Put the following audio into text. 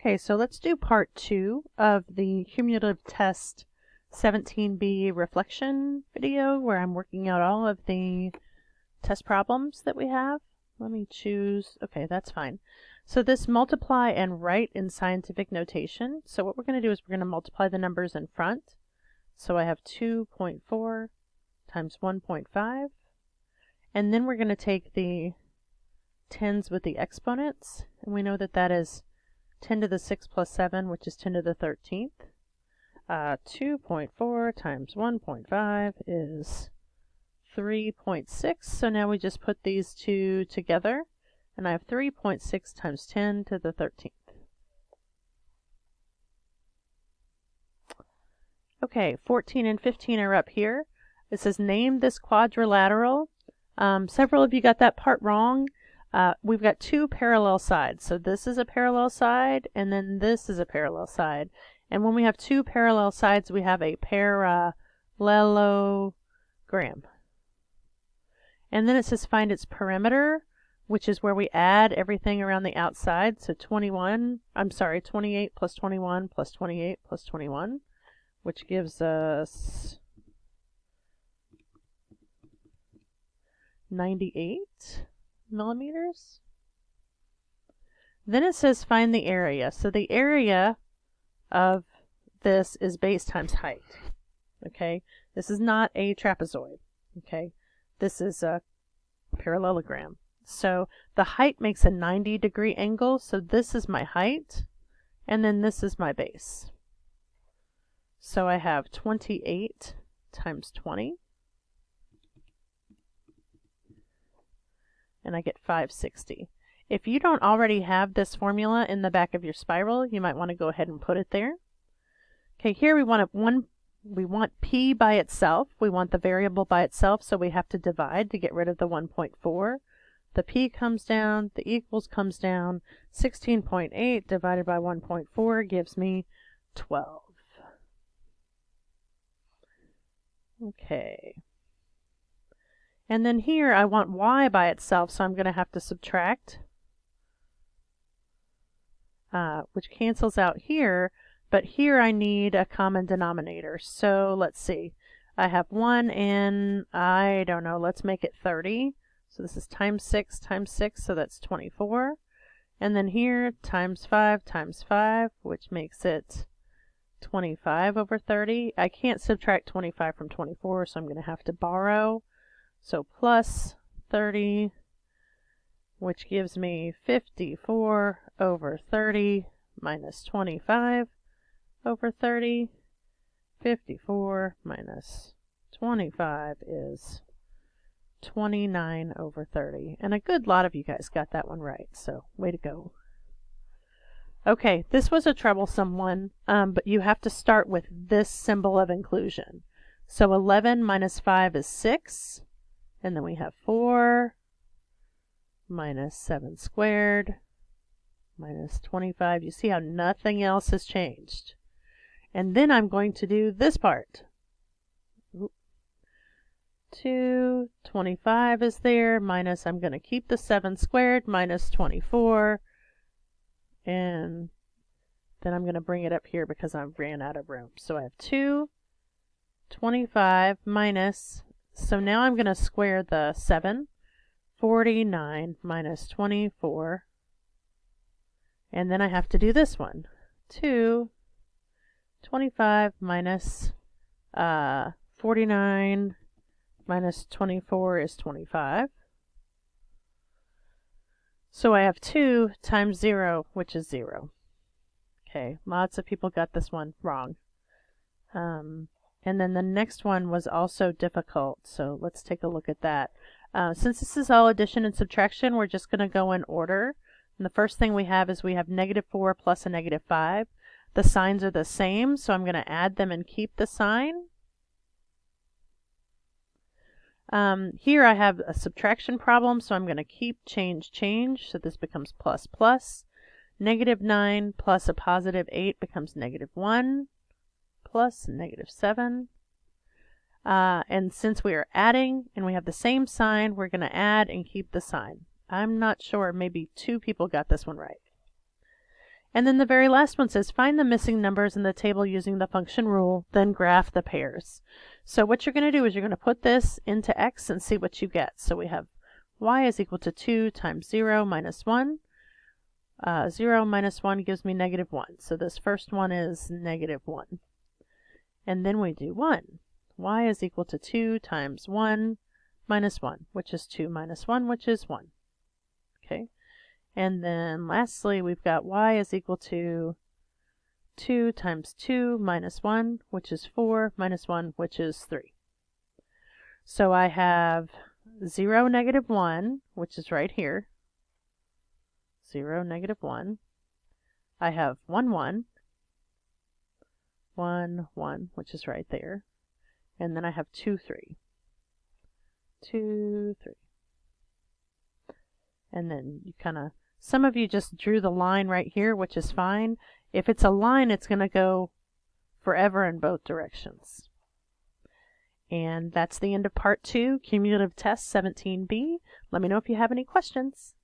Okay, so let's do part 2 of the cumulative test 17B reflection video where I'm working out all of the test problems that we have. Let me choose, okay, that's fine. So this multiply and write in scientific notation. So what we're going to do is we're going to multiply the numbers in front. So I have 2.4 times 1.5. And then we're going to take the tens with the exponents. And we know that that is 10 to the 6 plus 7, which is 10 to the 13th. 2.4 times 1.5 is 3.6. So now we just put these two together, and I have 3.6 times 10 to the 13th. Okay, 14 and 15 are up here. It says name this quadrilateral. Several of you got that part wrong. We've got two parallel sides. So this is a parallel side, and then this is a parallel side. And when we have two parallel sides, we have a parallelogram. And then it says find its perimeter, which is where we add everything around the outside. So 28 plus 21 plus 28 plus 21, which gives us 98 millimeters. Then it says find the area. So the area of this is base times height. Okay, this is not a trapezoid. Okay, this is a parallelogram. So the height makes a 90-degree angle. So this is my height, and then this is my base. So I have 28 times 20. And I get 560. If you don't already have this formula in the back of your spiral, you might want to go ahead and put it there. Okay, here we want p by itself. We want the variable by itself, so we have to divide to get rid of the 1.4. The p comes down, the equals comes down. 16.8 divided by 1.4 gives me 12. Okay. And then here I want y by itself, so I'm going to have to subtract, which cancels out here, but here I need a common denominator. So let's see. I have 1 and, I don't know, let's make it 30. So this is times 6 times 6, so that's 24. And then here, times 5, which makes it 25 over 30. I can't subtract 25 from 24, so I'm going to have to borrow. So plus 30, which gives me 54 over 30 minus 25 over 30. 54 minus 25 is 29 over 30. And a good lot of you guys got that one right, so way to go. Okay, this was a troublesome one, but you have to start with this symbol of inclusion. So 11 minus 5 is 6. And then we have 4 minus 7 squared minus 25. You see how nothing else has changed. And then I'm going to do this part. 25 is there, minus, I'm going to keep the 7 squared, minus 24. And then I'm going to bring it up here because I ran out of room. So I have 25 minus... So now I'm going to square the 7. 49 minus 24. And then I have to do this one. 25 minus 49 minus 24 is 25. So I have 2 times 0, which is 0. Okay, lots of people got this one wrong. And then the next one was also difficult, so let's take a look at that. Since this is all addition and subtraction, we're just going to go in order. And the first thing we have is we have -4 plus a -5. The signs are the same, so I'm going to add them and keep the sign. Here I have a subtraction problem, so I'm going to keep change, so this becomes plus plus. -9 plus a +8 becomes -1. Plus -7. And since we are adding and we have the same sign, we're going to add and keep the sign. I'm not sure, maybe 2 people got this one right. And then the very last one says, find the missing numbers in the table using the function rule, then graph the pairs. So what you're going to do is you're going to put this into x and see what you get. So we have y is equal to 2 times 0 minus 1. 0 minus 1 gives me negative 1. So this first one is negative 1. And then we do 1. Y is equal to 2 times 1 minus 1, which is 2 minus 1, which is 1. Okay. And then lastly, we've got y is equal to 2 times 2 minus 1, which is 4, minus 1, which is 3. So I have 0, negative 1, which is right here. 0, negative 1. I have 1, 1. 1, 1, which is right there. And then I have 2, 3. 2, 3. And then you kind of, some of you just drew the line right here, which is fine. If it's a line, it's going to go forever in both directions. And that's the end of part 2, Cumulative Test 17b. Let me know if you have any questions.